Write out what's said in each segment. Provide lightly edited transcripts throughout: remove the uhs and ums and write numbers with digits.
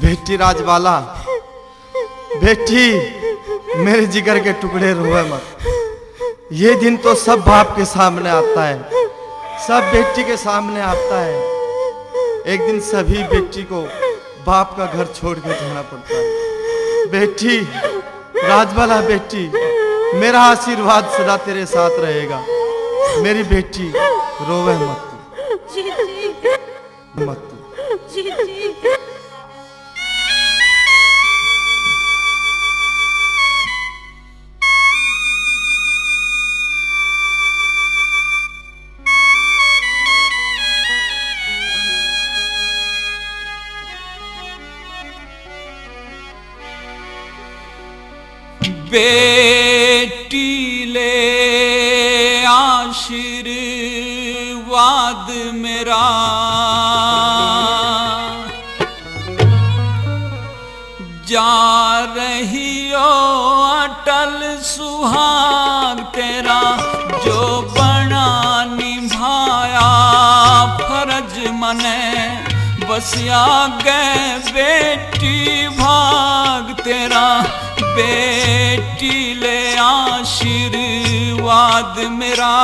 बेटी राजबाला, बेटी मेरे जिगर के टुकड़े रोए मत। ये दिन तो सब बाप के सामने आता है, सब बेटी के सामने आता है। एक दिन सभी बेटी को बाप का घर छोड़ के जाना पड़ता है। बेटी राजबाला, बेटी मेरा आशीर्वाद सदा तेरे साथ रहेगा। मेरी बेटी रोवे मत, मत। बेटी ले आशीर्वाद मेरा, जा रही हो अटल सुहाग तेरा, जो बना निभाया फर्ज मने, बस आगे बेटी भाग तेरा। बेटी ले आशीर्वाद मेरा,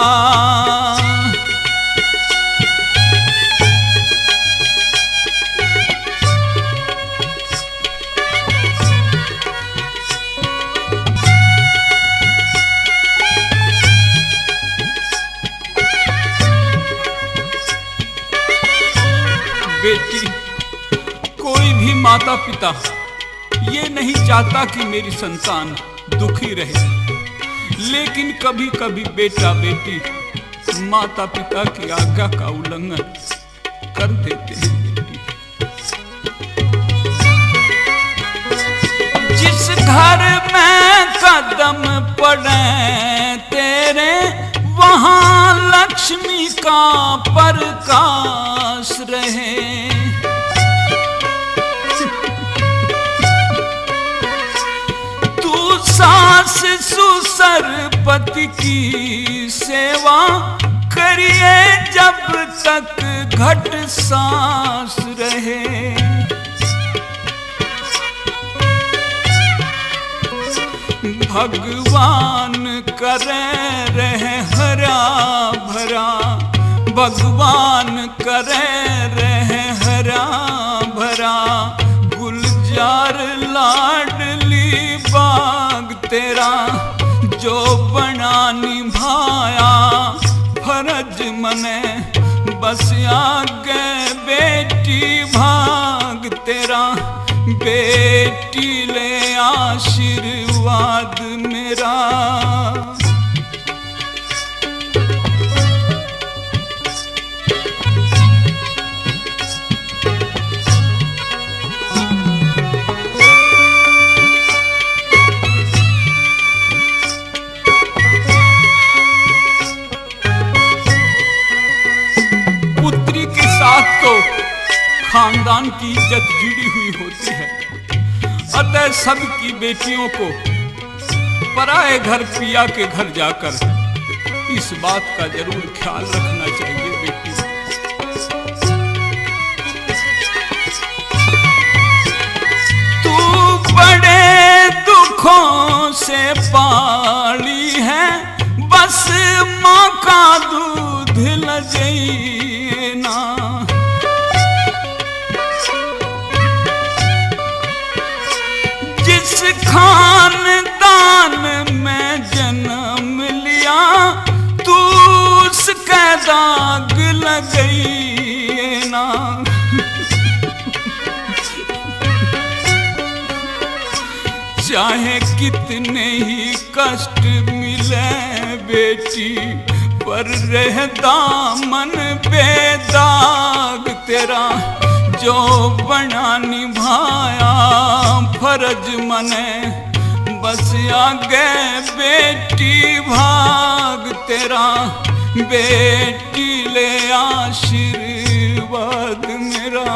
बेटी कोई भी माता पिता ये नहीं चाहता कि मेरी संतान दुखी रहे, लेकिन कभी कभी बेटा बेटी माता पिता की आज्ञा का उल्लंघन कर देते हैं। बेटी जिस घर में कदम पड़े तेरे, वहां लक्ष्मी का प्रकाश रहे। सास ससुर पति की सेवा करिए जब तक घट सांस रहे। भगवान करे रहे हरा भरा, भगवान करे रहे हरा भरा, गुलजार लाडली बाग तेरा, जो बना निभाया फर्ज मने, बस आगे बेटी भाग तेरा। बेटी ले आशीर्वाद मेरा, तो खानदान की इज्जत जुड़ी हुई होती है, अतः सबकी बेटियों को पराए घर पिया के घर जाकर इस बात का जरूर ख्याल रखना चाहिए। बेटी तू बड़े दुखों से पाली है, बस माँ का दूध लजई ना। जिस खानदान में जन्म लिया, तू उसका दाग लगई ना। चाहे कितने ही कष्ट मिले बेटी, पर रह दामन बेदाग तेरा, जो बना निभाया फर्ज मने, बस आगे बेटी भाग तेरा। बेटी ले आशीर्वाद मेरा,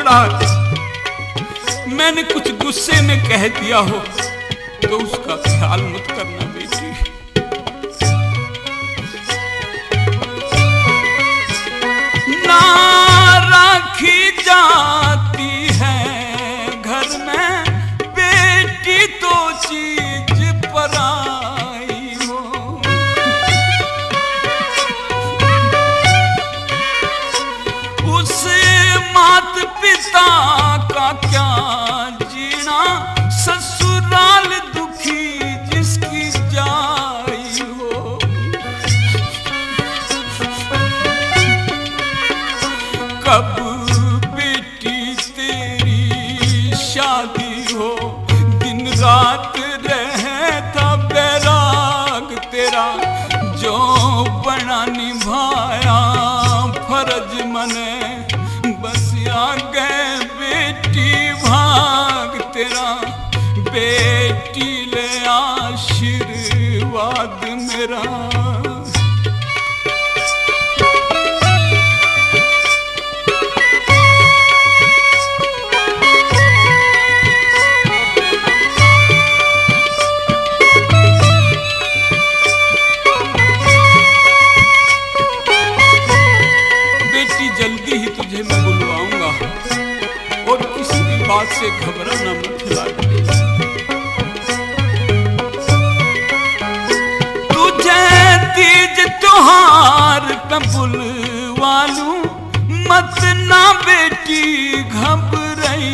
महाराज, मैंने कुछ गुस्से में कह दिया हो तो उसका ख्याल मत करना बेटी। ना राखी जाती है घर में बेटी तो चीज पराई हो। उस मात पिता का क्या जीना, ससुराल दुखी जिसकी जाई हो। कब बेटी तेरी शादी हो, दिन रात रहता बैराग तेरा, जो बना निभाया फर्ज मने, बस आगे बेटी भाग तेरा, बेटी ले आशीर्वाद मेरा। जल्दी ही तुझे मैं बुलवाऊंगा और किसी भी बात से घबराना मत लाडली। तुझे तीज त्योहार पे बुलवा लूं, मत ना बेटी घबराई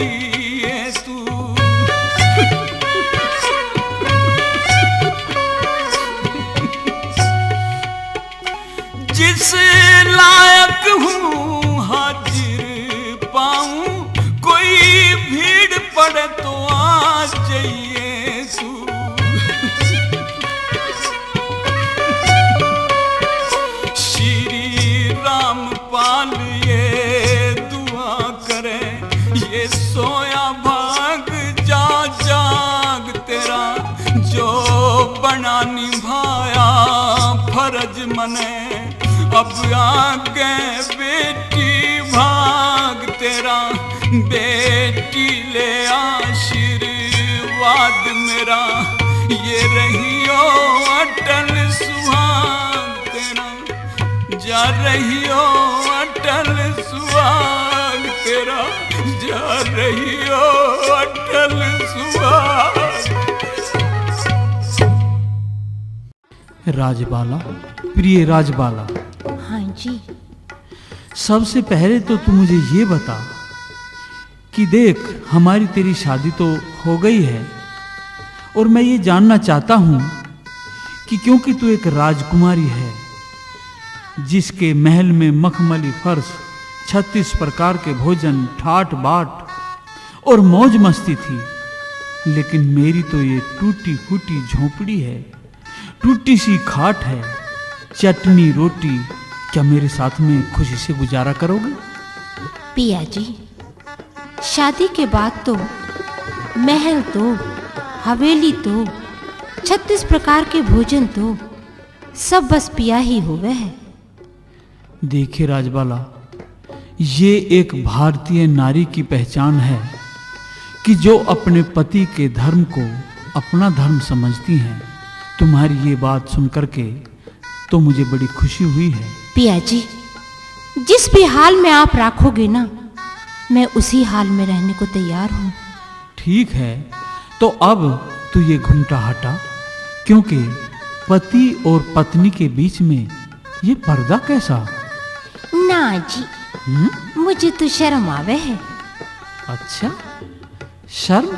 है तू। जिस लायक हूँ हाजिर पाऊं, कोई भीड़ पड़े तो आ जाइए तू। श्री राम पाल ये दुआ करे, ये सोया भाग जा जाग तेरा, जो बना निभाया फर्ज मने, अब आगे बेटी भाग तेरा, बेटी ले आशीर्वाद मेरा, ये रहियो अटल सुहाग तेरा, जा रहियो अटल सुहाग तेरा, जा रहियो अटल सुहाग। राजबाला, प्रिय राजबाला। हाँ जी। सबसे पहले तो तू मुझे ये बता कि देख, हमारी तेरी शादी तो हो गई है, और मैं ये जानना चाहता हूँ कि क्योंकि तू एक राजकुमारी है जिसके महल में मखमली फर्श, 36 प्रकार के भोजन, ठाट बाट और मौज मस्ती थी, लेकिन मेरी तो ये टूटी फूटी झोपड़ी है, टूटी सी खाट है, चटनी रोटी। क्या मेरे साथ में खुशी से गुजारा करोगे? पिया जी, शादी के बाद तो महल तो, हवेली तो, 36 प्रकार के भोजन तो सब बस पिया ही हुए है। देखिए राजबाला, ये एक भारतीय नारी की पहचान है कि जो अपने पति के धर्म को अपना धर्म समझती हैं। तुम्हारी ये बात सुनकर के तो मुझे बड़ी खुशी हुई है। पिया जी, जिस भी हाल में आप राखोगे ना, मैं उसी हाल में रहने को तैयार हूँ। ठीक है, तो अब तू ये घूंघटा हटा, क्योंकि पति और पत्नी के बीच में ये पर्दा कैसा? ना जी, मुझे तो शर्म आवे है। अच्छा, शर्म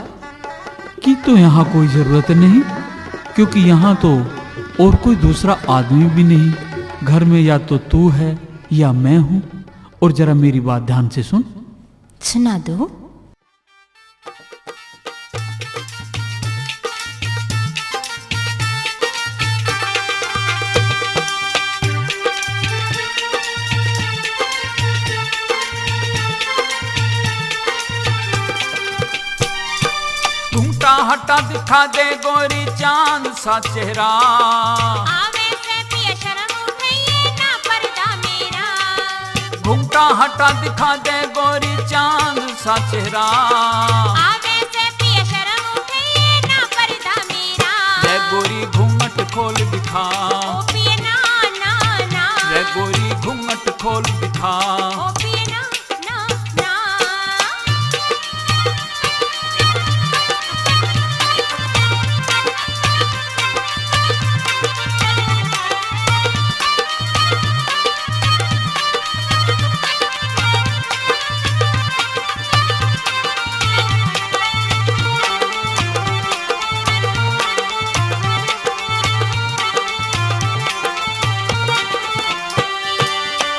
की तो यहाँ कोई जरूरत नहीं, क्योंकि यहाँ तो और कोई दूसरा आदमी भी नहीं। घर में या तो तू है या मैं हूं। और जरा मेरी बात ध्यान से सुन। सुना दो। घूंघटा हटा दिखा दे गोरी चांद सा चेहरा, आवे से पिया शर्म उठइए ना पर्दा मेरा। घूंघटा हटा दिखा दे गोरी चांद सा चेहरा। आवे से पिया शर्म उठे ना पर्दा मेरा। जय गोरी घूंघट खोल दिखा। ओ पिया ना ना ना। जय गोरी घूंघट खोल दिखा। ओ पिया ना ना ना।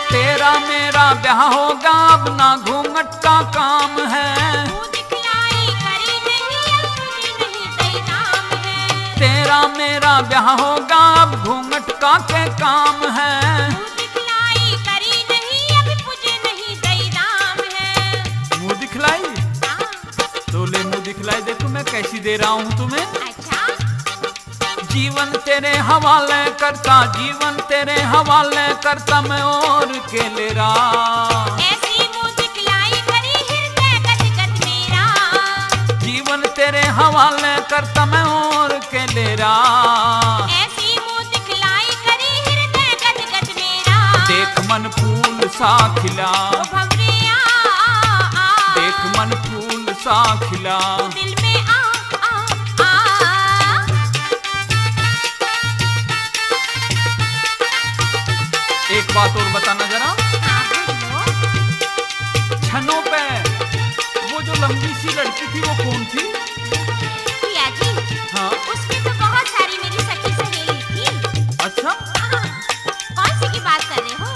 तेरा मेरा ब्याह होगा अब ना घूंघट का काम है। मुँह दिखलाई करी नहीं अब तुझे नहीं तेरी नाम है। तेरा मेरा ब्याह होगा अब घूंघट का के काम है। मुँह दिखलाई करी नहीं अब तुझे नहीं तेरी नाम है। मुंह दिखलाई हाँ, तो ले मुंह दिखलाई, देखो मैं कैसी दे रहा हूँ तुम्हें। अच्छा जीवन तेरे हवाले करता, जीवन तेरे हवाले करता मैं और के ले रहा। ऐसी मुँह दिखलाई करी हृदय गदगद मेरा। जीवन तेरे हवाले करता मैं और के ले रहा। ऐसी मुँह दिखलाई करी हृदय गदगद मेरा। देख मन फूल सा खिला। ओ भंवरिया आ, देख मन फूल सा खिला। दिल में आ आ आ। एक बात और बताना जरा, हाँ, बोलो। छनों पे वो जो लंबी सी लड़की थी वो कौन थी? पिया जी, हाँ उसमें तो बहुत सारी मेरी सखी सहेली थी। अच्छा। हाँ, कौन सी की बात कर रहे हो?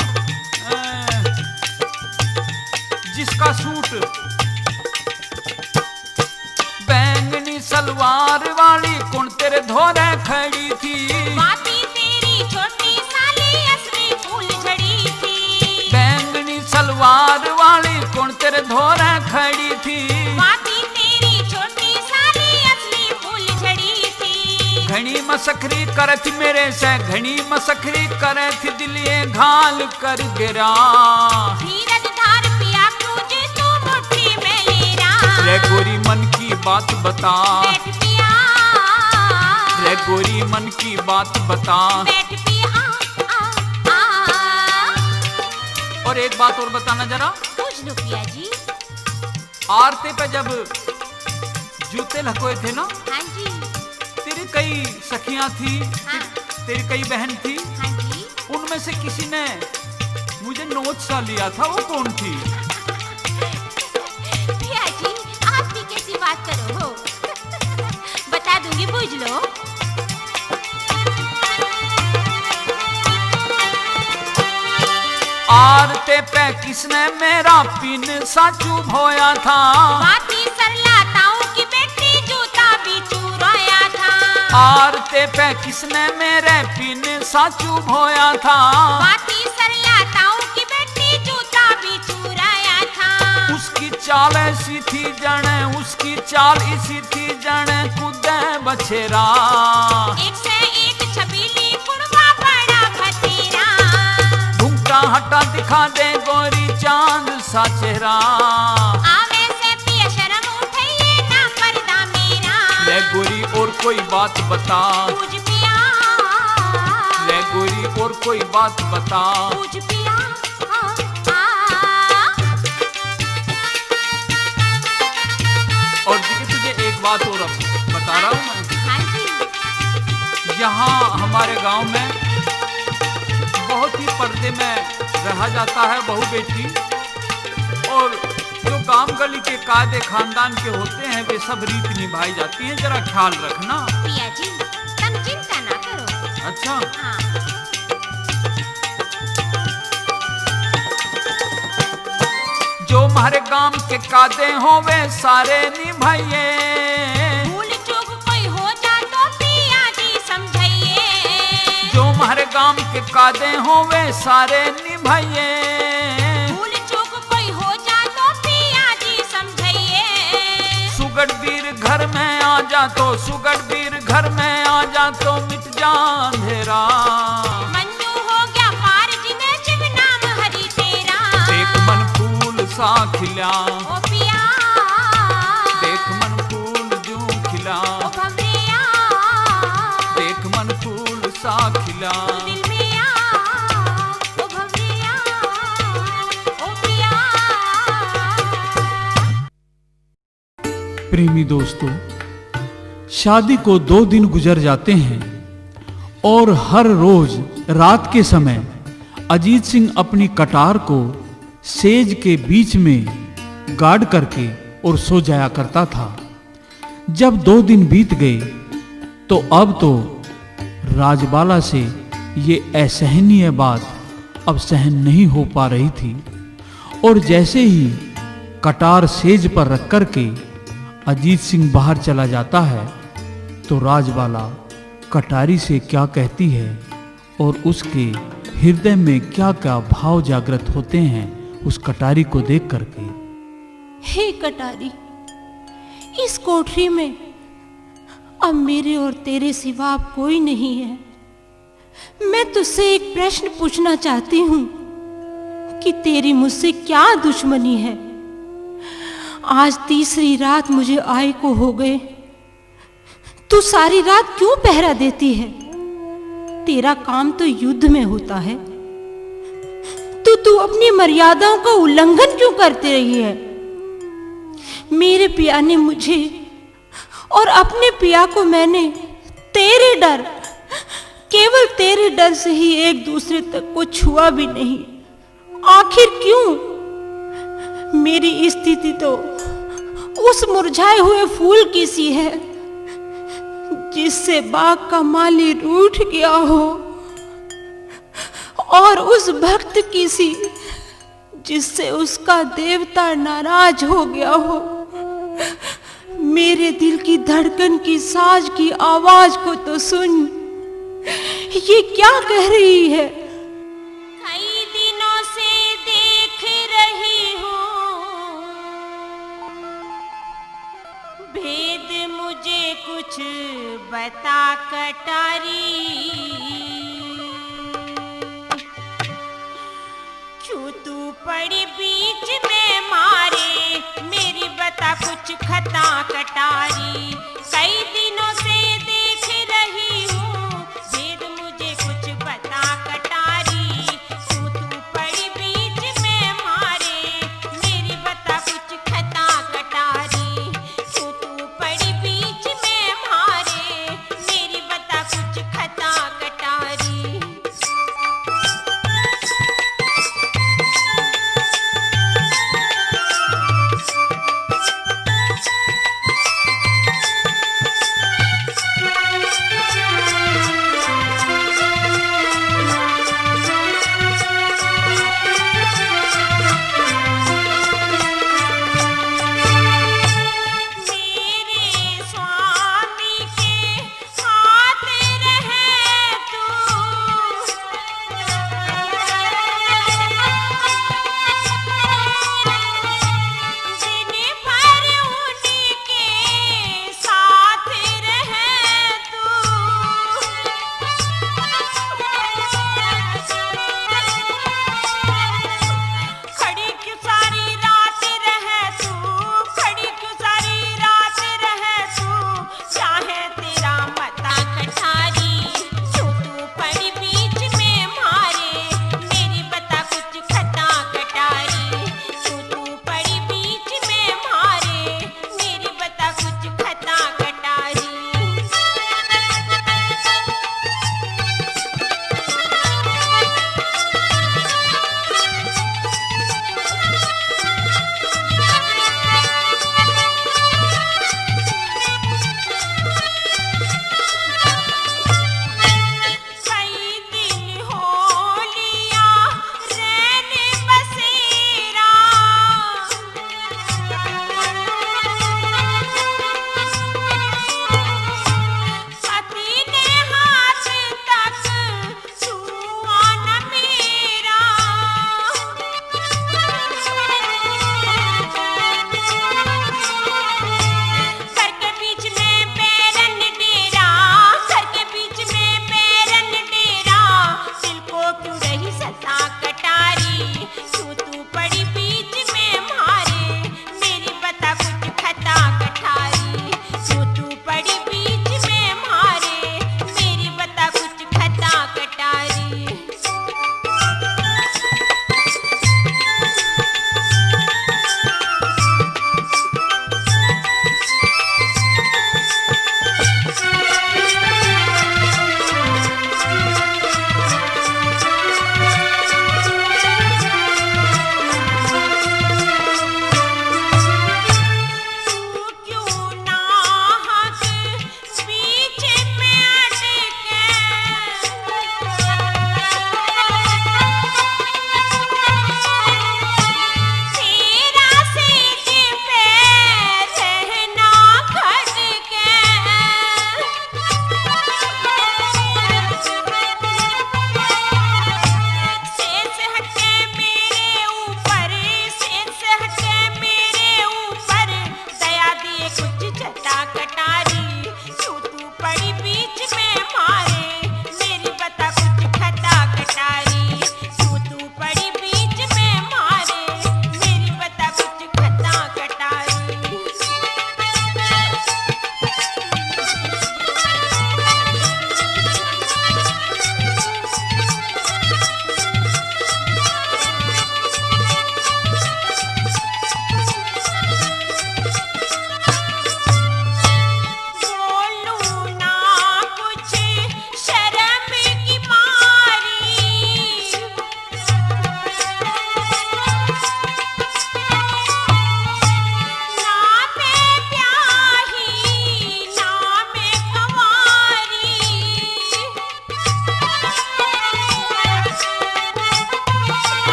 जिसका सूट बैंगनी सलवार वाली कौन तेरे धोरे खड़ी थी। बाती तेरी छोटी साली असली फूल झड़ी थी। बैंगनी सलवार वाली कौन तेरे धोरे खड़ी थी। बाती तेरी छोटी साली असली फूल झड़ी थी। घनी मसखरी करे थी मेरे से, घनी मसखरी करे थी दिलिये घाल कर गिरा। धीरज धार पिया तुझे तू मुट्ठी में लेना। रे गोरी मन की बात बता। बैठ पिया। रे गोरी मन की बात बता। बैठ पिया आ, आ। और एक बात और बताना जरा, पूछ लो पिया जी। आरते पे जब जूते लकोए थे ना, हाँ जी, तेरी कई सखियां थी, हाँ, तेरी कई बहन थी, हाँ जी। उनमें से किसी ने मुझे नोच सा लिया था, वो कौन थी? पिया जी, आप भी कैसी बात करो हो? बता दूंगी, पूछ लो। आरते पे किसने मेरा पिन सा चुभोया था। बाती सरलाताओं की बेटी जूता भी चुराया था। आरते पे किसने मेरे पिन सा चुभोया था। बाती सरलाताओं की बेटी जूता भी चुराया था। उसकी चाल ऐसी थी जने, उसकी चाल इसी थी जने कूदे बछेरा। एक से एक छबीली कुड़वा बड़ा भतीरा। घूंघटा हटा दिखा दे गोरी चांद सा चेहरा। आवे से पिया शर्म उठे ये ना पर्दा मेरा। ले गोरी और कोई बात बता। पूछ पिया। ले गोरी और कोई बात बता। पूछ पिया आ, आ। और देखिए तुझे एक बात और अब बता रहा हूँ मैं। हाँ जी, यहाँ हमारे गांव में बहुत ही पर्दे में रहा जाता है बहू बेटी, और जो गांव गली के कायदे खानदान के होते हैं वे सब रीत निभाई जाती हैं, जरा ख्याल रखना। पिया जी, तुम चिंता ना करो। अच्छा। हाँ, जो हमारे गांव के कायदे हो वे सारे निभाइए। भूल चूक कोई हो जा तो पिया जी समझाइए। जो हमारे गांव के कायदे हो वे सारे निभाइए। भूल चूक कोई हो जा तो पिया जी समझाइए। सुगड़ वीर घर में आ जा तो, सुगड़ वीर घर में आ जा तो मिट जा अंधेरा। मंजू हो गया पार जिन्हें शिव नाम हरि तेरा। देख सा खिला, ओ पिया देख मन फूल जो खिला, ओ भंवरिया देख मन फूल सा खिला। दिल में आ, ओ भंवरिया ओ पिया। प्रेमी दोस्तों, शादी को 2 दिन गुजर जाते हैं और हर रोज रात के समय अजीत सिंह अपनी कटार को सेज के बीच में गाड़ करके और सो जाया करता था। जब 2 दिन बीत गए तो अब तो राजबाला से ये असहनीय बात अब सहन नहीं हो पा रही थी और जैसे ही कटार सेज पर रख करके अजीत सिंह बाहर चला जाता है तो राजबाला कटारी से क्या कहती है और उसके हृदय में क्या क्या भाव जागृत होते हैं उस कटारी को देख करके। हे कटारी, इस कोठरी में अब मेरे और तेरे सिवा अब कोई नहीं है। मैं तुझसे एक प्रश्न पूछना चाहती हूं कि तेरी मुझसे क्या दुश्मनी है। आज 3री रात मुझे आए को हो गए, तू सारी रात क्यों पहरा देती है? तेरा काम तो युद्ध में होता है, तू अपनी मर्यादाओं का उल्लंघन क्यों करती रही है? मेरे पिया ने मुझे और अपने पिया को मैंने तेरे डर, केवल तेरे डर से ही एक दूसरे तक को छुआ भी नहीं। आखिर क्यों? मेरी स्थिति तो उस मुरझाए हुए फूल की सी है जिससे बाग का माली रूठ गया हो, और उस भक्त की सी जिससे उसका देवता नाराज हो गया हो। मेरे दिल की धड़कन की साज की आवाज को तो सुन, ये क्या कह रही है? कई दिनों से देख रही हूँ, भेद मुझे कुछ बता कटारी। क्यों तू पड़ी बीच में मारे, मेरी बता कुछ खता कटारी। कई दिनों से देख रही हूँ, भेद मुझे कुछ बता कटारी। क्यों तू पड़ी बीच में मारे, मेरी बता कुछ खता कटारी। क्यों तू पड़ी बीच में मारे, मेरी बता कुछ खता कटारी।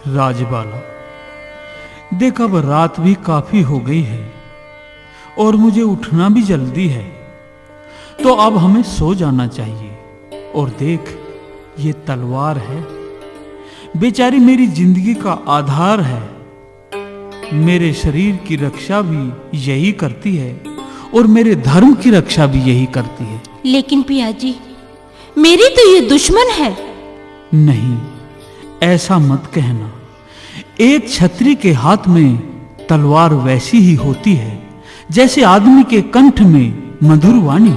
राजबाला, देख अब रात भी काफी हो गई है और मुझे उठना भी जल्दी है, तो अब हमें सो जाना चाहिए। और देख, ये तलवार है, बेचारी मेरी जिंदगी का आधार है। मेरे शरीर की रक्षा भी यही करती है और मेरे धर्म की रक्षा भी यही करती है। लेकिन पिया जी, मेरी तो ये दुश्मन है। नहीं, ऐसा मत कहना। एक क्षत्रिय के हाथ में तलवार वैसी ही होती है जैसे आदमी के कंठ में मधुर वाणी,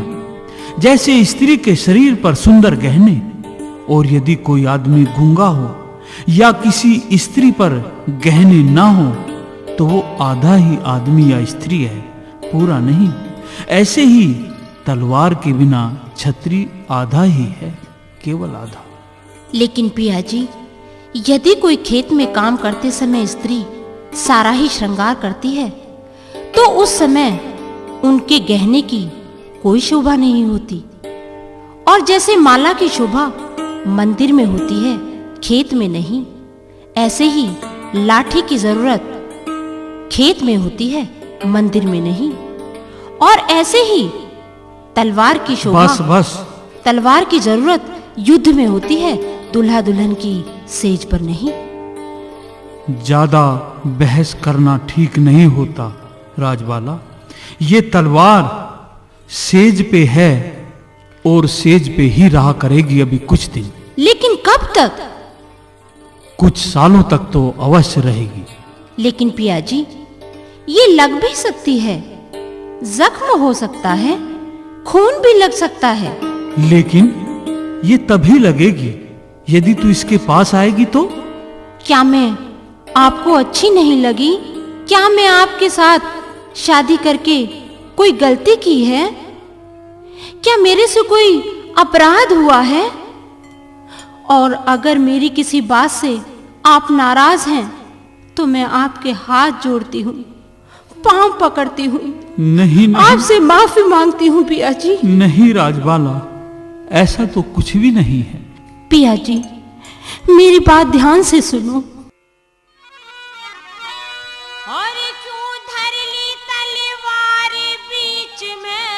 जैसे स्त्री के शरीर पर सुंदर गहने। और यदि कोई आदमी गूंगा हो या किसी स्त्री पर गहने ना हो तो वो आधा ही आदमी या स्त्री है, पूरा नहीं। ऐसे ही तलवार के बिना छत्री आधा ही है, केवल आधा। लेकिन पिया जी, यदि कोई खेत में काम करते समय स्त्री सारा ही श्रृंगार करती है तो उस समय उनके गहने की कोई शोभा नहीं होती। और जैसे माला की शोभा मंदिर में होती है, खेत में नहीं, ऐसे ही लाठी की जरूरत खेत में होती है, मंदिर में नहीं। और ऐसे ही तलवार की शोभा, बस तलवार की जरूरत युद्ध में होती है, दुल्हा दुल्हन की सेज पर नहीं। ज्यादा बहस करना ठीक नहीं होता राजबाला। ये तलवार सेज पे है और सेज पे ही रहा करेगी अभी कुछ दिन। लेकिन कब तक? कुछ सालों तक तो अवश्य रहेगी। लेकिन पिया जी, ये लग भी सकती है, जख्म हो सकता है, खून भी लग सकता है। लेकिन ये तभी लगेगी यदि तू इसके पास आएगी तो। क्या मैं आपको अच्छी नहीं लगी? क्या मैं आपके साथ शादी करके कोई गलती की है? क्या मेरे से कोई अपराध हुआ है? और अगर मेरी किसी बात से आप नाराज हैं तो मैं आपके हाथ जोड़ती हूँ, पांव पकड़ती हूँ, नहीं, आपसे माफी मांगती हूँ पिया जी। नहीं राजबाला, ऐसा तो कुछ भी नहीं है। पिया जी, मेरी बात ध्यान से सुनो। और क्यों धर ली तलवार बीच में,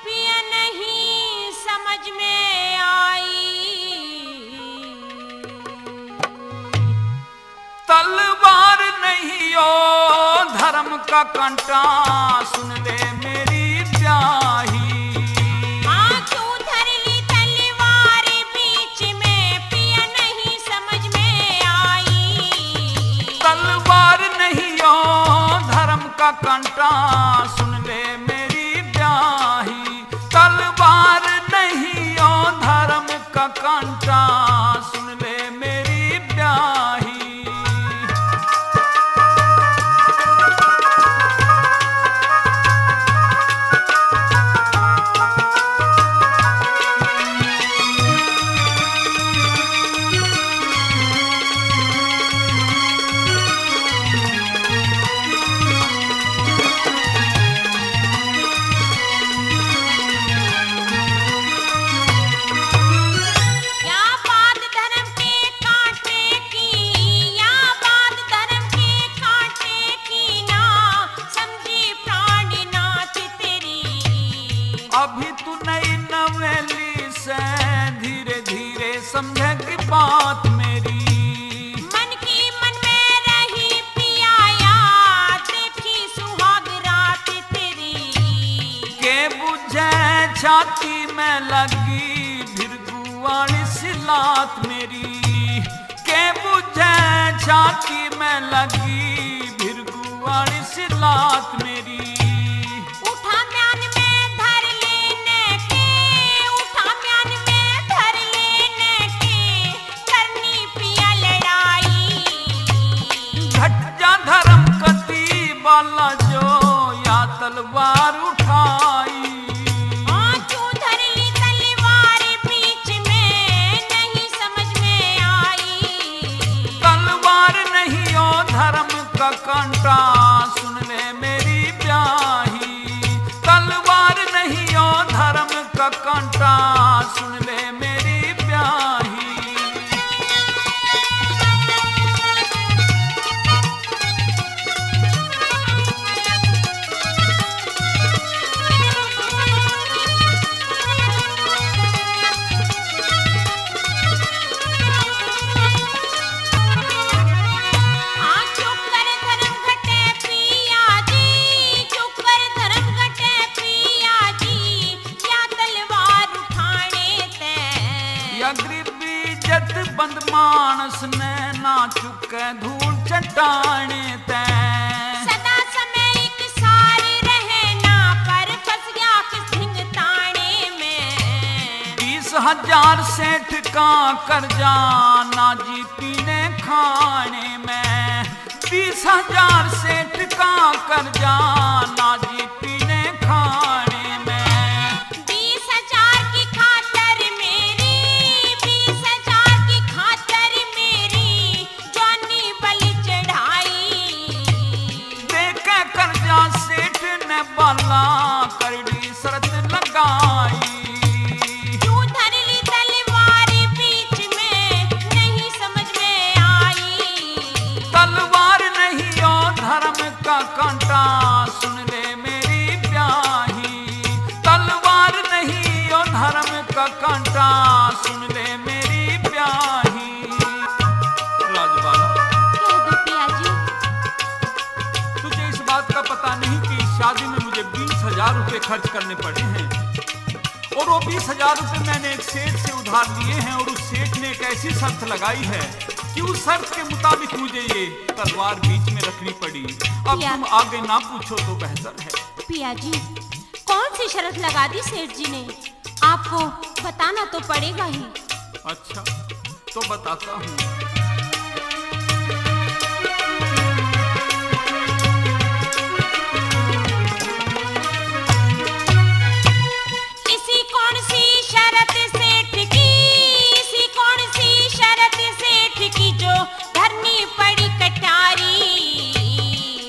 पिया नहीं समझ में आई। तलवार नहीं ओ धर्म का कंटा, सुन ले मेरी ब्याही। कंटा सुन ले मेरी ब्याही, तलवार नहीं ओ धर्म का कंटा, सुन ले मेरी ब्याही। अभी तू नई नवेली से धीरे धीरे समझेगी बात मेरी। मन की मन में रही पिया याद, देखी सुहाग रात तेरी। के बुझे छाती में लगी भिरगुआनी सिलात मेरी। के बुझे छाती में लगी भिरगुआनी सिलात मेरी। जो या तलवार उठाई, क्यों धर ली तलवार बीच में, नहीं समझ में आई। तलवार नहीं ओ धर्म का कंटा, सुन ले मेरी ब्याही। तलवार नहीं ओ धर्म का कंटा, सुन ले मेरी ब्याही। मानस ने ना चुके धूल चट्टाने ते सदा समय एक सारी रहे ना पर फंस गया किस ढिंग ताने में। 20,000 सेठ का कर्जा ना जी पीने खाने में। 20,000 सेठ का कर्जा ना जी पीने खाने में। 20,000 की खातर मेरी 20,000 की खातर मेरी जानी बलि चढ़ाई। देखे कर्जा सेठ ने बाला करड़ी शर्त लगाई। क्यों धर ली तलवार बीच में नहीं समझ में आई। तलवार नहीं ओ धर्म का कांटा सुन ले मेरी ब्याही। तलवार नहीं ओ धर्म का कांटा सुन ले मेरी ब्याही। राजबाला, कह दो पिया जी। तुझे इस बात का पता नहीं कि इस शादी में मुझे 20,000 रुपए खर्च करने पड़े हैं और वो 20,000 रुपए मैंने एक सेठ से उधार लिए हैं और उस सेठ ने एक ऐसी शर्त लगाई है कि उस शर्त के मुताबिक मुझे ये तलवार बीच में रखनी पड़ी। अब तुम आगे ना पूछो तो बेहतर है। पिया जी कौन सी शर्त लगा दी सेठ जी ने, आपको बताना तो पड़ेगा ही। अच्छा तो बताता हूँ। इसी कौन सी शर्त सेठ की, इसी कौन सी शर्त सेठ की जो धरनी पड़ी कटारी।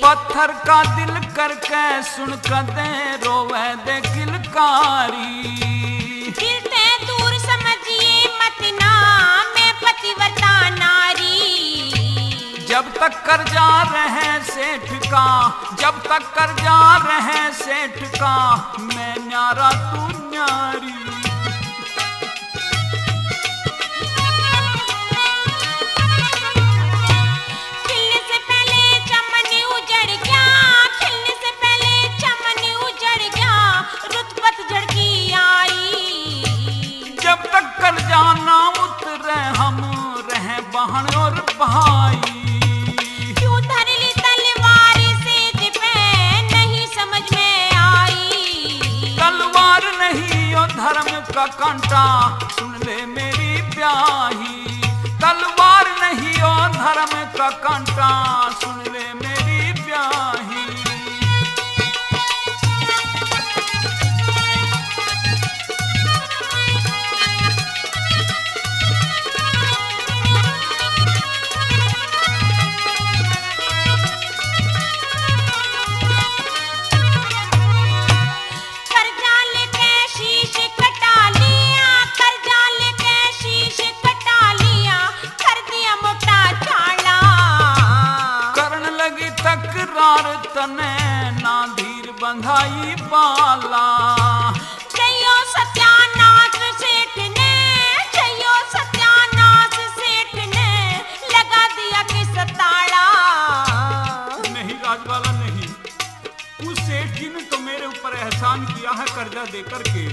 पत्थर का दिल करके सुन कदे रोवे दे किलकारी। दिल ते दूर समझिए मत ना मैं पतिव्रता नारी। जब तक कर्जा रहे सेठ का, जब तक कर्जा रहे सेठ का, मैं न्यारा तू न्यारी। खिलने से पहले चमन उजड़ गया, खिलने से पहले चमन उजड़ गया, रुत पतझड़ की आई। जब तक कर्जा ना उतरे हम रहे बहन और भाई। क्यों धर ली तलवार सेज पे नहीं समझ में आई। तलवार नहीं ओ धर्म का कांटा सुन ले मेरी ब्याही। तलवार नहीं ओ धर्म का कांटा सुन ले मेरी ब्याही। कर्जा लेके शीश कटा लिया, कर्जा लेके शीश कटा लिया, कर दिया मोटा चाला। करण लगी तकरार तने ना धीर बंधाई बाला। जयो सत्यानाश सेठ ने, जयो सत्यानाश सेठ ने लगा दिया किस ताड़ा। नहीं राजबाला नहीं, उस सेठ जी ने तो मेरे ऊपर एहसान किया है कर्जा देकर के।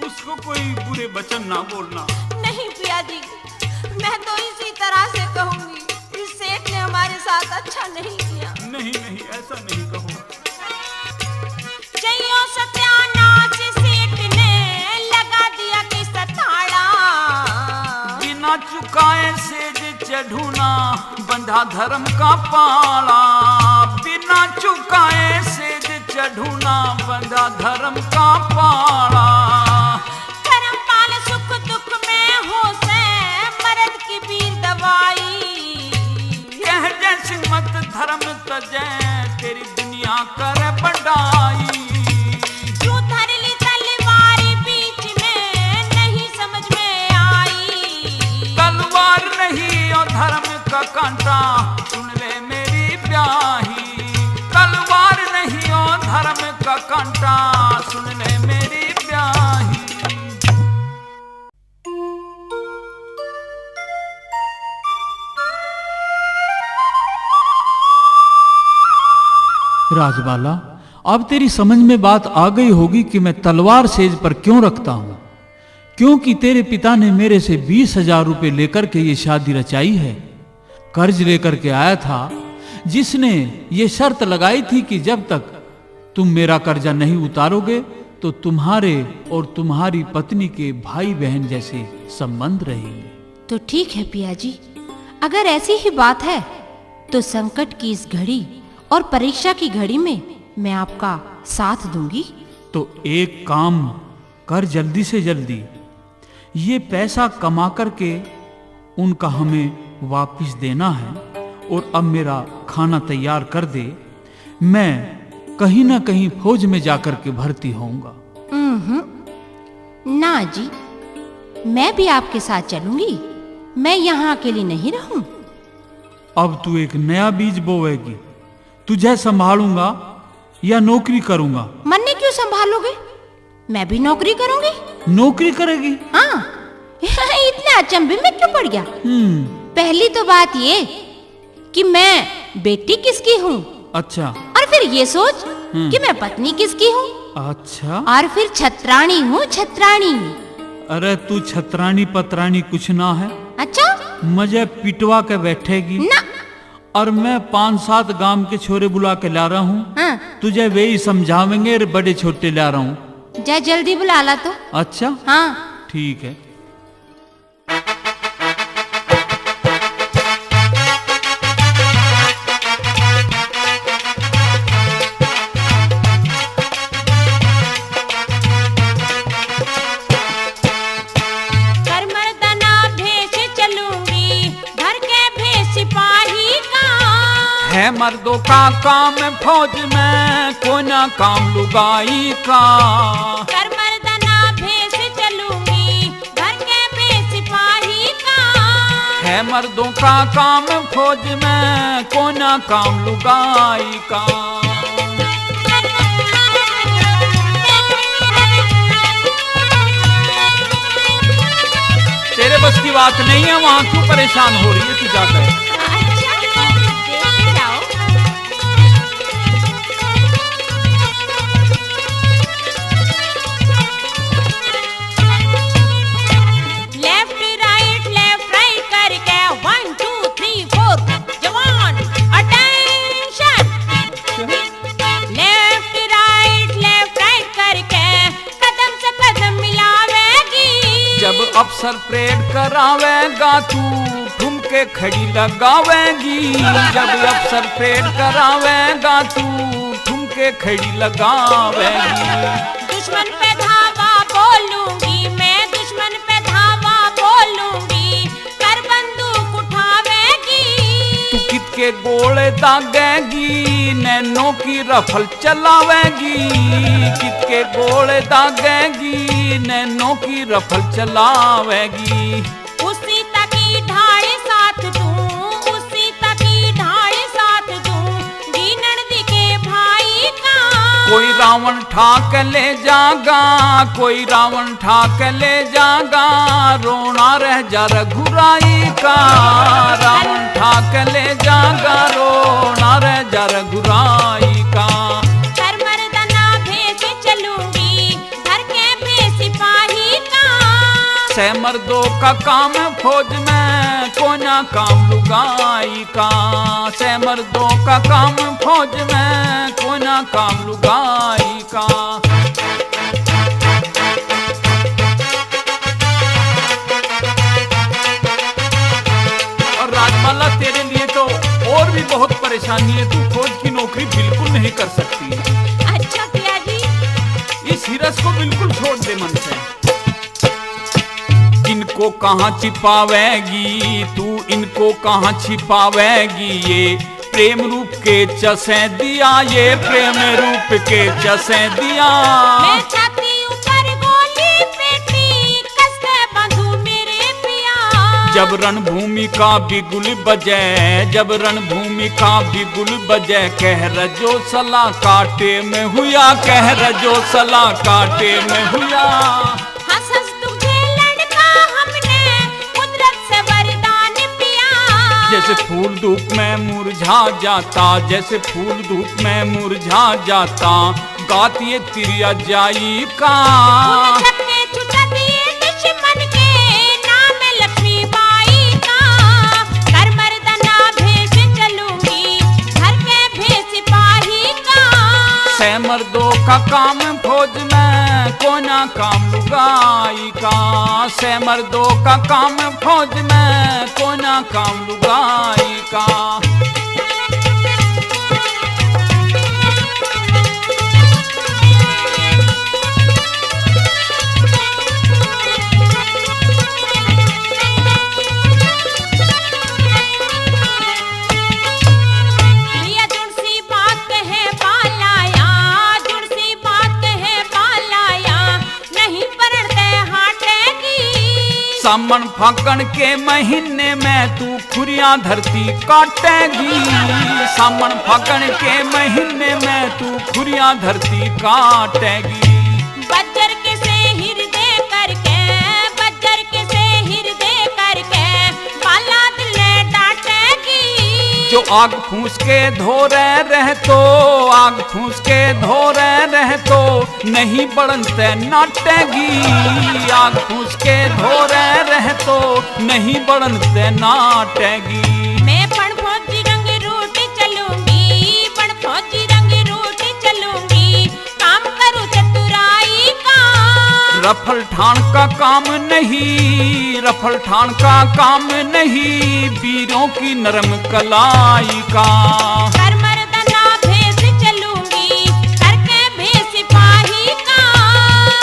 उसको कोई बुरे वचन ना बोलना। नहीं पिया जी मैं तो इसी तरह से कहूंगी, इस सेठ ने हमारे साथ अच्छा नहीं किया। नहीं नहीं ऐसा नहीं कहो। जयो सत्यानाश सेठ ने लगा दिया किस ताड़ा। बिना चुकाए सेज चढ़ूना बंधा धर्म का पाला। बिना चुकाए सेज चढ़ूना बंधा धर्म का पाला। धर्मपाल सुख दुख में हो से मर्द की वीर दवाई। कह जैसी मत धर्म तजे तेरी दुनिया कर बढ़ाई। क्यों धर ली तलवार बीच में नहीं समझ में आई। तलवार नहीं और धर्म का कांटा सुन ले मेरी ब्याही। तलवार नहीं और धर्म का कांटा सुन ले मेरी ब्याही। राजबाला, अब तेरी समझ में बात आ गई होगी कि मैं तलवार सेज पर क्यों रखता हूं, क्योंकि तेरे पिता ने मेरे से 20,000 रुपये लेकर के ये शादी रचाई है। कर्ज लेकर के आया था, जिसने ये शर्त लगाई थी कि जब तक तुम मेरा कर्जा नहीं उतारोगे तो तुम्हारे और तुम्हारी पत्नी के भाई बहन जैसे संबंध रहेंगे। तो ठीक है पिया जी, अगर ऐसी ही बात है तो संकट की इस घड़ी और परीक्षा की घड़ी में मैं आपका साथ दूंगी। तो एक काम कर, जल्दी से जल्दी ये पैसा कमा करके उनका हमें वापस देना है और अब मेरा खाना तैयार कर दे। मैं कहीं ना कहीं फौज में जाकर के भर्ती होऊंगा। ना जी, मैं भी आपके साथ चलूंगी, मैं यहाँ अकेली नहीं रहूं। अब तू एक नया बीज बोवेगी, तुझे संभालूंगा या नौकरी करूंगा? मन्ने क्यों संभालोगे, मैं भी नौकरी करूंगी। नौकरी करेगी? हाँ, इतने अचंभे में क्यों पड़ गया? पहली तो बात ये कि मैं बेटी किसकी हूँ। अच्छा। और फिर ये सोच कि मैं पत्नी किसकी हूँ। अच्छा। और फिर छत्राणी हूँ, छत्राणी। अरे तू छत्राणी पत्राणी कुछ ना है। अच्छा। मुझे पिटवा के बैठेगी ना। और मैं 5-7 गांव के छोरे बुला के ला रहा हूँ। हाँ। तुझे वे ही समझावेंगे, बड़े छोटे ला रहा हूँ। जा जल्दी बुला ला तो। अच्छा। हाँ ठीक है। है मर्दों का काम फौज में, कोई ना काम लुगाई का। कर मर्दाना भेष चलूंगी, घर के बेसिपाही का। है मर्दों का काम फौज में, कोई ना काम लुगाई का। तेरे बस की बात नहीं है, वहां क्यों परेशान हो रही है तू जाकर? अफसर परेड करावेगा तू ठुमके खड़ी लगावेगी। जब अफसर परेड करावेगा तू ठुमके खड़ी लगावेगी। दुश्मन पे धावा बोलूंगी मैं, दुश्मन पे धावा बोलूंगी, कर बंदूक उठावेगी। तू कितके गोले दागेगी, नैनों की रफल चलावेगी। कितके गोले दागेगी, नैनों की रफल चलावेगी। उसी तकी ढाड़े साथ दूं, उसी तकी ढाड़े साथ दूं, ननदी के भाई का। कोई रावण ठाक ले जागा, कोई रावण ठाक ले जागा, रोना रह जा रघुराई का। रावण ठाक ले जागा, रोना रह जा रघुराई का। से मर्दों का काम फौज में, कोना काम लुगाई का। से मर्दों का काम फौज में, कोना काम लुगाई का। और राजमाला तेरे लिए तो और भी बहुत परेशानी है, तू फौज की नौकरी बिल्कुल नहीं कर सकती। अच्छा पिया जी। इस हिरस को बिल्कुल छोड़ दे मन से। इनको कहाँ छिपावेगी तू, इनको कहाँ छिपावेगी। ये प्रेम रूप के चसे दिया, ये प्रेम रूप के चसे दिया। मैं छाती ऊपर गोली पेटी, कस के बांधू मेरे पिया। जब रणभूमि का बिगुल बजे, जब रणभूमि का बिगुल बजे, कह रजो सला कांटे में हुआ, कह रजो सला कांटे में हुआ। जैसे फूल धूप में मुरझा जाता, जैसे फूल धूप में मुरझा जाता, गाती तिरिया जाई का। छक्के छुटा दिए का काम फौज में कोना काम लुगाई का, से मर्दों का काम फौज में कोना काम लुगाई का। सामन फाकन के महीने में तू खुरियां धरती काटेगी, सामन फाकन के महीने में तू खुरियां धरती काटेगी। बज्जर के से हृदय करके, बज्जर के से हृदय करके बाला दिल डांटेगी। जो आग फूस के धोरे रह तो, आग फूस के धोरे रह तो नहीं बढ़ते नाटेगी, आग फूस के धोरे रह तो नहीं बढ़ते नाटेगी। मैं पण फौजी रंग रूट चलूंगी, पण फौजी रंग रूट चलूंगी, काम करूं चतुराई का। रफल ठान का काम नहीं, रफल ठान का काम नहीं, वीरों की नरम कलाई का। कर मर्दाना भेष चलूंगी, करके भेष सिपाही का।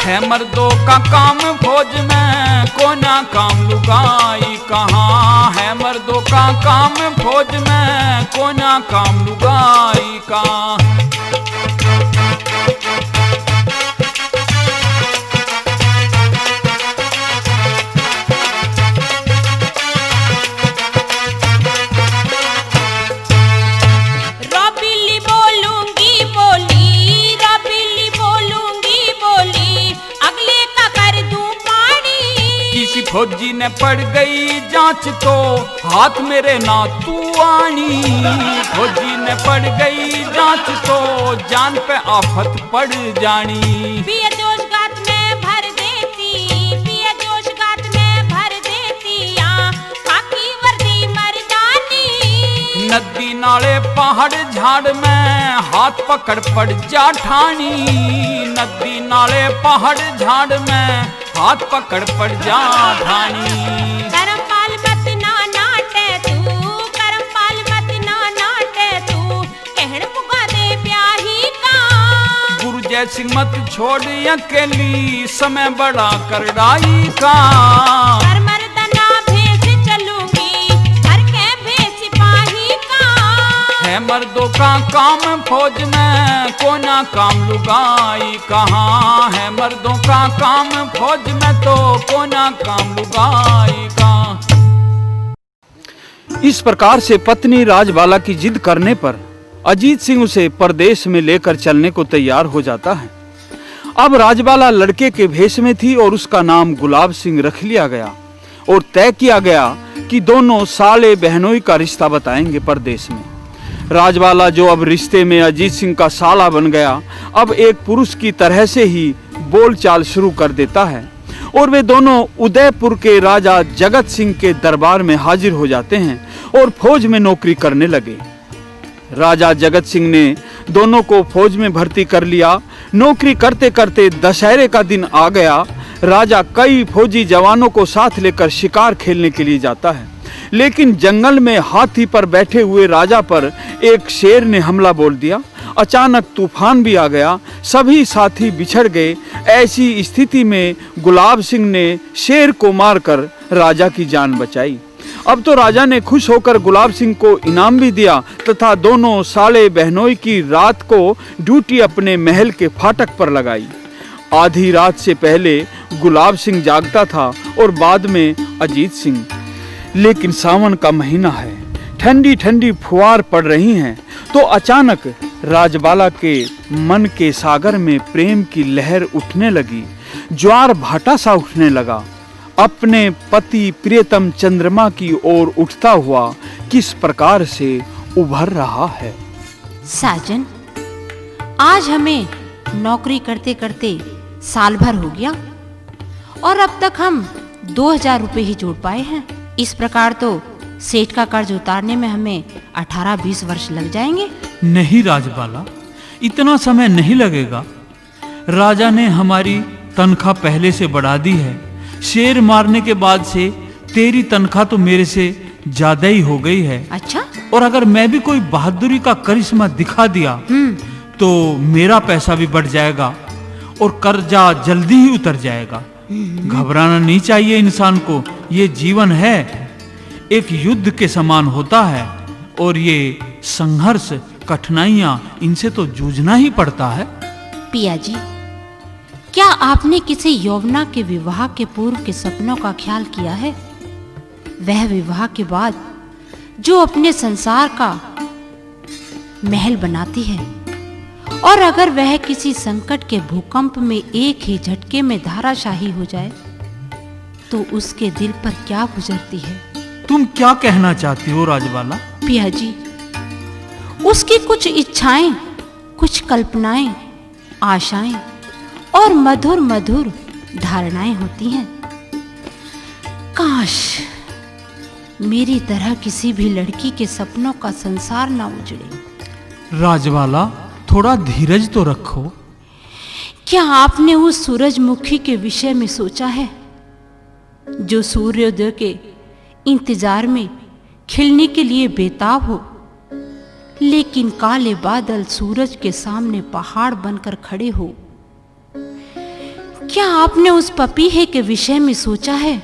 है मर्दों का काम फौज में कोना काम लुगाई कहाँ, है मर्दों का काम फौज में कोना काम लुगाई का। रॉबिली बोलूंगी बोली, रॉबिली बोलूंगी बोली, अगले का कर दूं पानी। किसी फौजी ने पड़ गई जांच तो हाथ मेरे ना तू आनी, फौजी ने पड़ गई जांच तो जान पे आफत पड़ जानी। पिया जोश गात में भर देती, पिया जोश गात में भर देती, खाकी वर्दी मर्दानी। नदी नाले पहाड़ झाड़ में हाथ पकड़ पड़ जा ठानी, नदी नाले पहाड़ झाड़ में हाथ पकड़ पड़ जा ठानी। करमपाल मत ना नाटे तू, करमपाल मत ना नाटे तू, कहण पुगा दे ब्याही का। गुरु जय सिंह मत छोड़ अकेली, समय बड़ा करड़ाई का। कर मर्दाना भेष चलूंगी, करके भेष सिपाही का। है मर्दों का काम फौज में कोना काम लुगाई कहाँ, है मर्दों का काम फौज में तो कोना काम लुगाई का। इस प्रकार से पत्नी राजबाला की जिद करने पर अजीत सिंह उसे परदेश में लेकर चलने को तैयार हो जाता है। अब राजबाला लड़के के भेष में थी और उसका नाम गुलाब सिंह रख लिया गया और तय किया गया कि दोनों साले बहनोई का रिश्ता बताएंगे परदेश में। राजबाला जो अब रिश्ते में अजीत सिंह का साला बन गया, अब एक पुरुष की तरह से ही बोलचाल शुरू कर देता है और वे दोनों उदयपुर के राजा जगत सिंह के दरबार में हाजिर हो जाते हैं और फौज में नौकरी करने लगे। राजा जगत सिंह ने दोनों को फौज में भर्ती कर लिया। नौकरी करते करते दशहरे का दिन आ गया। राजा कई फौजी जवानों को साथ लेकर शिकार खेलने के लिए जाता है, लेकिन जंगल में हाथी पर बैठे हुए राजा पर एक शेर ने हमला बोल दिया। अचानक तूफान भी आ गया, सभी साथी बिछड़ गए। ऐसी स्थिति में गुलाब सिंह ने शेर को मारकर राजा की जान बचाई। अब तो राजा ने खुश होकर गुलाब सिंह को इनाम भी दिया तथा दोनों साले बहनोई की रात को ड्यूटी अपने महल के फाटक पर लगाई। आधी रात से पहले गुलाब सिंह जागता था और बाद में अजीत सिंह। लेकिन सावन का महीना है, ठंडी ठंडी फुहार पड़ रही हैं, तो अचानक राजबाला के मन के सागर में प्रेम की लहर उठने लगी। ज्वार भाटा सा उठने लगा। अपने पति प्रियतम चंद्रमा की ओर उठता हुआ किस प्रकार से उभर रहा है। साजन, आज हमें नौकरी करते करते साल भर हो गया और अब तक हम 2000 रुपए ही जोड़ पाए हैं। इस प्रकार तो सेठ का कर्ज उतारने में हमें 18-20 वर्ष लग जाएंगे। नहीं राजबाला, इतना समय नहीं लगेगा। राजा ने हमारी तनख्वाह पहले से बढ़ा दी है। शेर मारने के बाद से तेरी तनख्वाह तो मेरे से ज्यादा ही हो गई है। अच्छा? और अगर मैं भी कोई बहादुरी का करिश्मा दिखा दिया तो मेरा पैसा भी बढ़ जाएगा और कर्जा जल्दी ही उतर जाएगा। घबराना नहीं चाहिए इंसान को। ये जीवन है, एक युद्ध के समान होता है और ये संघर्ष, कठिनाइयां, इनसे तो जूझना ही पड़ता है। पिया जी, क्या आपने किसी यौवना के विवाह के पूर्व के सपनों का ख्याल किया है? वह विवाह के बाद जो अपने संसार का महल बनाती है, और अगर वह किसी संकट के भूकंप में एक ही झटके में धाराशाही हो जाए तो उसके दिल पर क्या गुजरती है? तुम क्या कहना चाहती हो राजबाला? पिया जी, उसकी कुछ इच्छाएं, कुछ कल्पनाएं, आशाएं और मधुर मधुर धारणाएं होती हैं। काश मेरी तरह किसी भी लड़की के सपनों का संसार ना उजड़े। राजबाला, थोड़ा धीरज तो रखो। क्या आपने उस सूरजमुखी के विषय में सोचा है जो सूर्योदय के इंतजार में खिलने के लिए बेताब हो, लेकिन काले बादल सूरज के सामने पहाड़ बनकर खड़े हो? क्या आपने उस पपीहे के विषय में सोचा है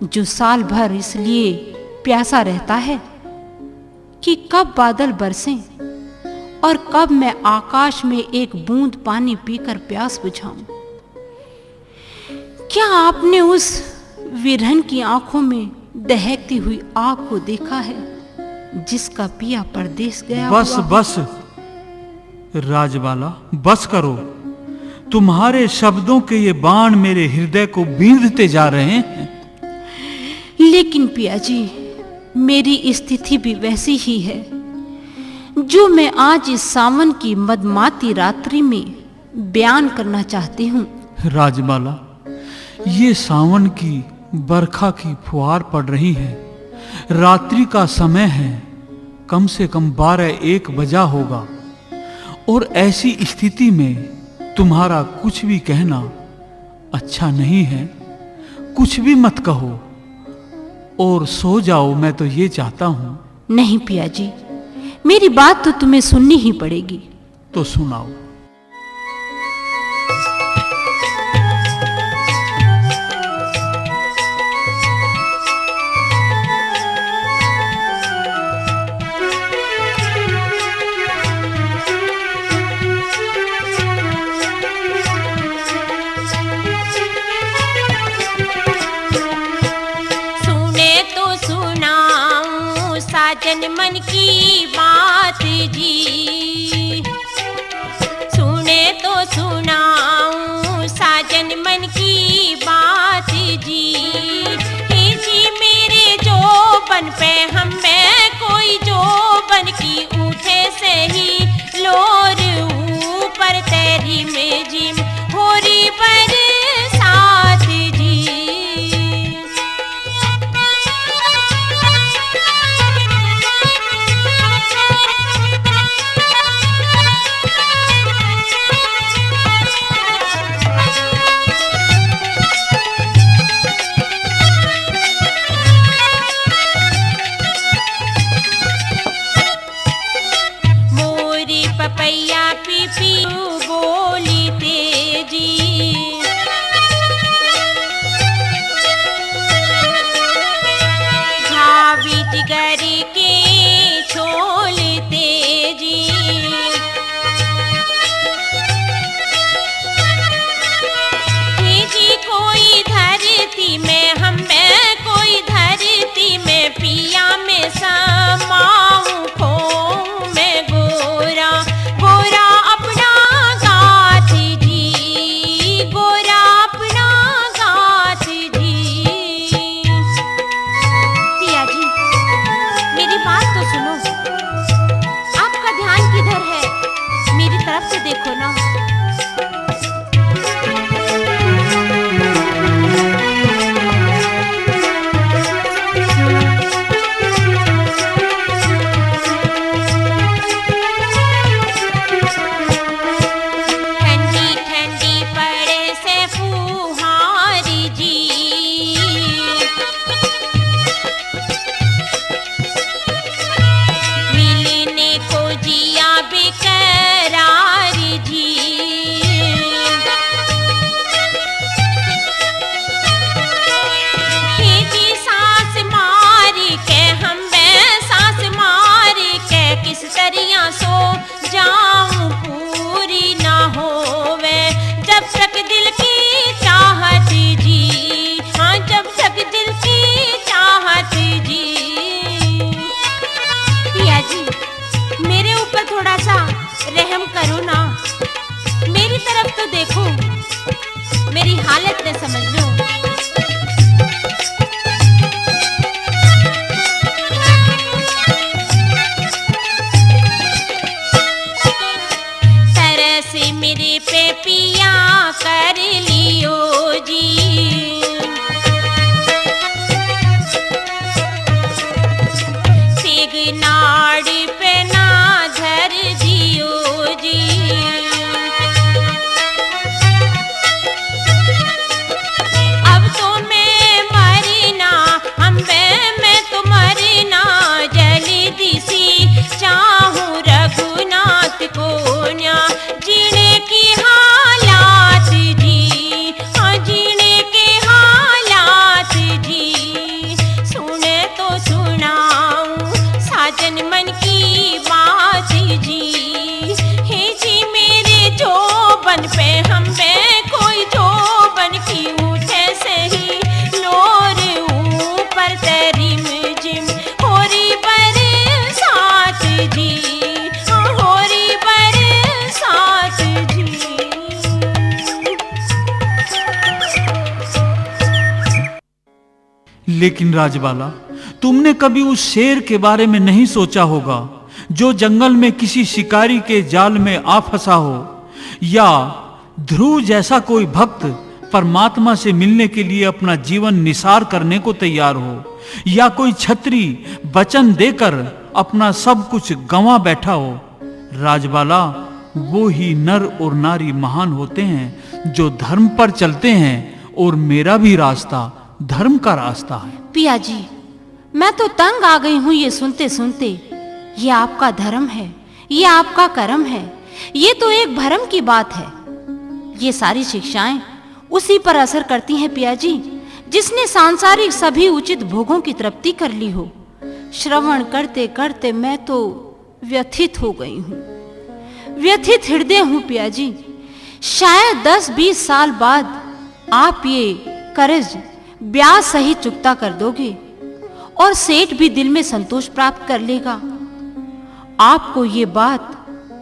जो साल भर इसलिए प्यासा रहता है कि कब बादल बरसें और कब मैं आकाश में एक बूंद पानी पीकर प्यास बुझाऊं? क्या आपने उस विरहन की आंखों में दहकती हुई आग को देखा है जिसका पिया परदेश गया बस हुआ? बस राजबाला, बस करो। तुम्हारे शब्दों के ये बाण मेरे हृदय को बींधते जा रहे हैं। लेकिन पिया जी, मेरी स्थिति भी वैसी ही है जो मैं आज इस सावन की मदमाती रात्रि में बयान करना चाहती हूँ। राजबाला, ये सावन की बरखा की फुहार पड़ रही है। रात्रि का समय है, कम से कम 12-1 बजा होगा, और ऐसी स्थिति में तुम्हारा कुछ भी कहना अच्छा नहीं है। कुछ भी मत कहो और सो जाओ, मैं तो ये चाहता हूं। नहीं पिया जी, मेरी बात तो तुम्हें सुननी ही पड़ेगी। तो सुनाओ। साजन मन की बात जी, सुने तो सुनाऊं साजन मन की बात जी। हे जी मेरे जो बन पे हम में कोई जो बन की उठे से ही लोर ऊपर तेरी में जी होरी बरसात जी। पपैया पीपी बोली तेजी, घावी जिगर के छोल तेजी। जी कोई धरती में हम में कोई धरती में पिया में समाऊं खो में गोरा गोरा अपना गाथ जी, गोरा अपना गाथ जी। पिया जी मेरी बात तो सुनो, आपका ध्यान किधर है? मेरी तरफ से देखो ना। ठंडी नाड़ी पे ना धर जियो जी। अब तो मैं मरी ना अम्बे मैं तो मरी ना जली दिसी चाहूं रघुनाथ को न्या जीने की हालात जी। हाँ जीने के हालात जी सुने तो सुनाऊं साजन मन की बात जी। हे जी मेरे जोबन पे हम पे कोई जोबन की उठे से ही लोर ऊपर तेरी जिम होरी बरसात जी। होरी बरसात जी। लेकिन राजबाला, तुमने कभी उस शेर के बारे में नहीं सोचा होगा जो जंगल में किसी शिकारी के जाल में आ फंसा हो, या ध्रुव जैसा कोई भक्त परमात्मा से मिलने के लिए अपना जीवन निसार करने को तैयार हो, या कोई छत्री वचन देकर अपना सब कुछ गंवा बैठा हो। राजबाला, वो ही नर और नारी महान होते हैं जो धर्म पर चलते हैं, और मेरा भी रास्ता धर्म का रास्ता है। पिया जी, मैं तो तंग आ गई हूँ ये सुनते सुनते। ये आपका धर्म है, ये आपका कर्म है, ये तो एक भरम की बात है। ये सारी शिक्षाएं उसी पर असर करती हैं पिया जी जिसने सांसारिक सभी उचित भोगों की तृप्ति कर ली हो। श्रवण करते करते मैं तो व्यथित हो गई हूँ, व्यथित हृदय हूँ पिया जी। शायद 10-20 साल बाद आप ये कर्ज ब्याज सहित चुकता कर दोगे और सेठ भी दिल में संतोष प्राप्त कर लेगा। आपको ये बात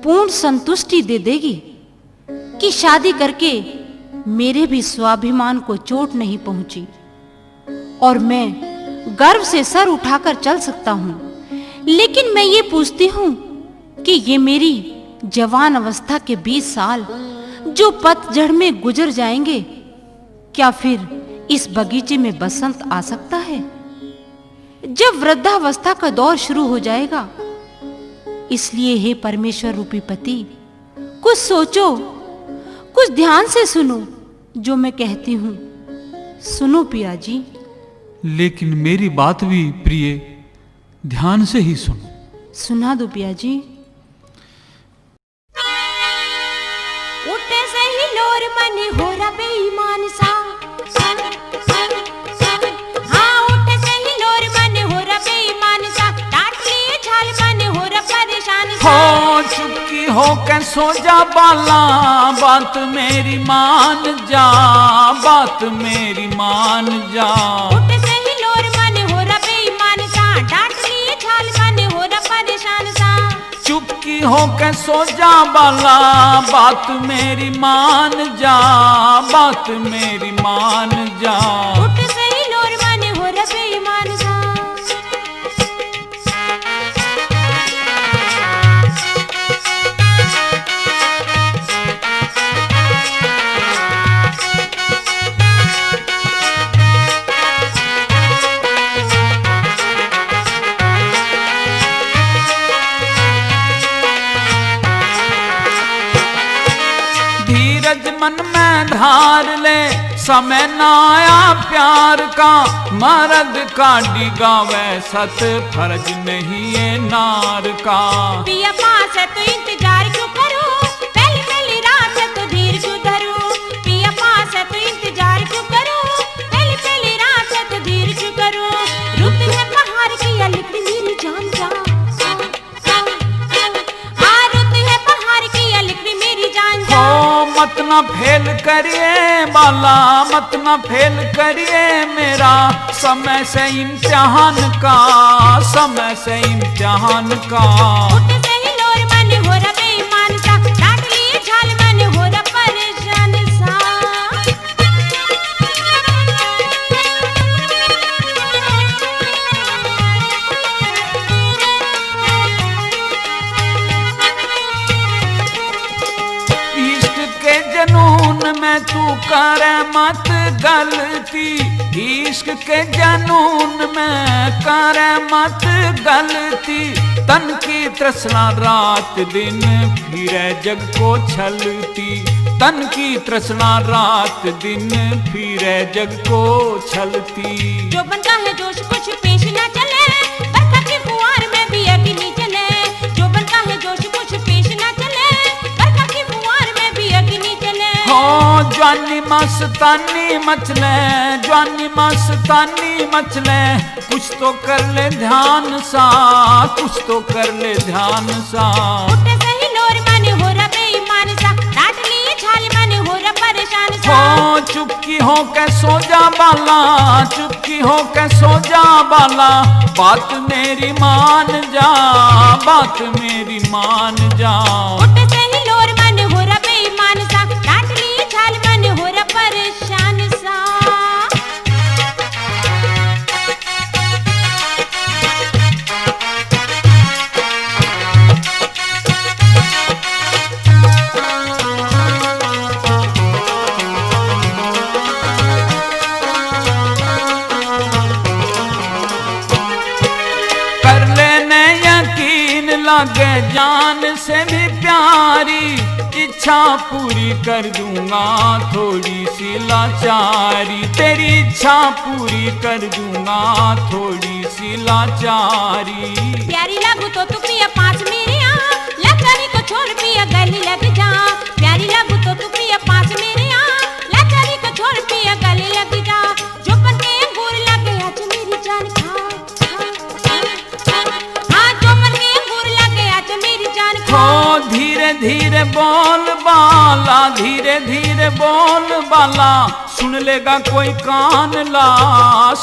पूर्ण संतुष्टि दे देगी कि शादी करके मेरे भी स्वाभिमान को चोट नहीं पहुंची और मैं गर्व से सर उठाकर चल सकता हूं। लेकिन मैं ये पूछती हूं कि ये मेरी जवान अवस्था के 20 साल जो पतझड़ में गुजर जाएंगे, क्या फिर इस बगीचे में बसंत आ सकता है? जब वृद्धावस्था का दौर शुरू हो जाएगा। इसलिए हे परमेश्वर रूपी पति, कुछ सोचो, कुछ ध्यान से सुनो जो मैं कहती हूं। सुनो पिया जी। लेकिन मेरी बात भी प्रिय ध्यान से ही सुनो। सुना दो पिया जी। उठे से ही लोर मन हो रहा बेईमान सा। हाँ उठे से ही लोर मन हो रहा बेईमान सा। डांट लिए झाल मन हो रहा परेशान सा। हो चुपकी हो के सो जा बाला, बात मेरी मान जा, बात मेरी मान जा। उठे से ही लोर मन हो रहा बेईमान सा। डांट लिए झाल मन हो रहा परेशान सा। चुपकी हो के सो जा बाला, बात मेरी मान जा, बात मेरी मान जा। उठ से ही लोर मन हो रहा बेईमान सा। धीरज मन में धार ले, समय ना आया प्यार का। मर्द का डिगावे सत फर्ज नहीं है नार का। पिया पास है तो इंतजार क्यों करूं, पहली पहली रात है तो धीर क्यों धरूं। पिया पास है तो इंतजार क्यों करूं, पहली पहली रात है तो धीर क्यों करूं। रुत है पहाड़ की या लिखी मेरी जान जा। हाँ रुत है पहाड़ की या लिखी मेरी जान जा। मत ना फेल करिए बाला, मत ना फेल करिए मेरा। समय से इम्तिहान का, समय से इम्तिहान का। उठ से ही लोर मन हो रहा बेईमान सा। डांट लिए झाल मन हो रहा परेशान सा। इश्क के जनून में तू करे मत गलती, इश्क के जनून में करे मत गलती। तन की तृष्णा रात दिन फिरे जग को छलती, तन की तृष्णा रात दिन फिरे जग को छलती। जो बनता है जोश कुछ पेश न चले, बरखा की फुहार में भी अग्नि जले। जो बनता है जोश कुछ पेश न चले, बरखा की फुहार में भी अग्नि जले। हो जवानी मस्तानी मचले, जवानी मस्तानी मचले, कुछ तो कर ले ध्यान सा, कुछ तो कर ले ध्यान सा। उठे सही लोर मन हो रहा बेईमान सा, डांट लिए छाल मन हो रहा परेशान सा। हो चुपकी हो के सो जा बाला, चुपकी हो के सो जा बाला, बात मेरी मान जा, बात मेरी मान जा। उठे सही लोर मन हो रहा बेईमान सा, डांट लिए छाल मन हो रहा परेशान सा। लागे जान से भी प्यारी, इच्छा पूरी कर दूंगा थोड़ी सी लाचारी। तेरी इच्छा पूरी कर दूंगा थोड़ी सी लाचारी। प्यारी लागू तो तू प्रिया पास मेरे यहाँ, लाचारी को छोड़ पिया गली लग जा। प्यारी लागू तो तू प्रिया पास मेरे यहाँ, लाचारी को छोड़ पिया गली लग जा। जो बन के अंगूर लगे आज मेरी जान खा, हाँ जो बन के अंगूर लगे आज मेरी जान खा। हो धीरे धीरे बोल बाला, धीरे धीरे बोल बाला, सुन लेगा कोई कान ला,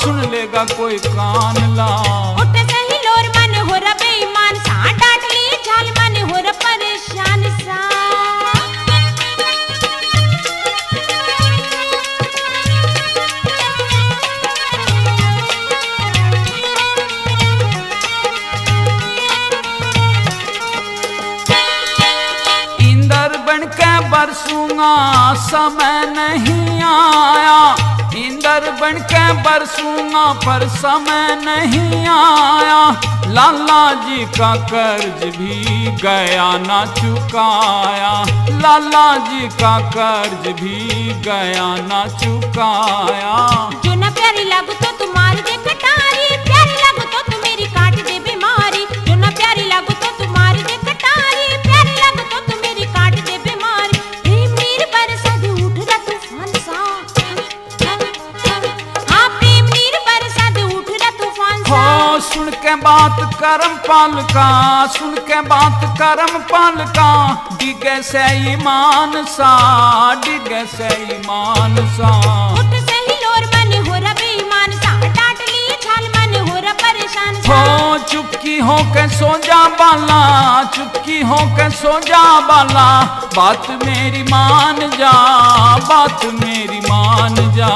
सुन लेगा कोई कान ला। उठे सही लोर मन हो रहा बेईमान सा, डांट लिए छाल मन हो रहा परेशान सा। बरसूंगा समय नहीं आया, इंदर बन के बरसूंगा पर समय नहीं आया। लाला जी का कर्ज भी गया ना चुकाया, लाला जी का कर्ज भी गया ना चुकाया। जो ना प्यारी लागू तो तुम्हारी दे कटारी, प्यारी लागू तो तू मेरी काट दे बीमारी। जो ना प्यारी लागू तो तुम्हारी दे कटारी, प्यारी लागू तो तू मेरी काट दे बीमारी। प्रेम नीर बरसा दे उठ रहा तूफान सा, हाँ प्रेम नीर बरसा दे उठ रहा तूफान सा। हो सुन के बात करम पाल का, सुन के बात करम पाल का, डिगे से ईमान सा, डिगे से ईमान सा। उठ सही लोर मन हो रहा बेईमान सा, डांट लिए छाल मन हो रहा परेशान सा। हो चुपकी हो के सो जा बाला, चुपकी हो के सो जा बाला, बात मेरी मान जा, बात मेरी मान जा।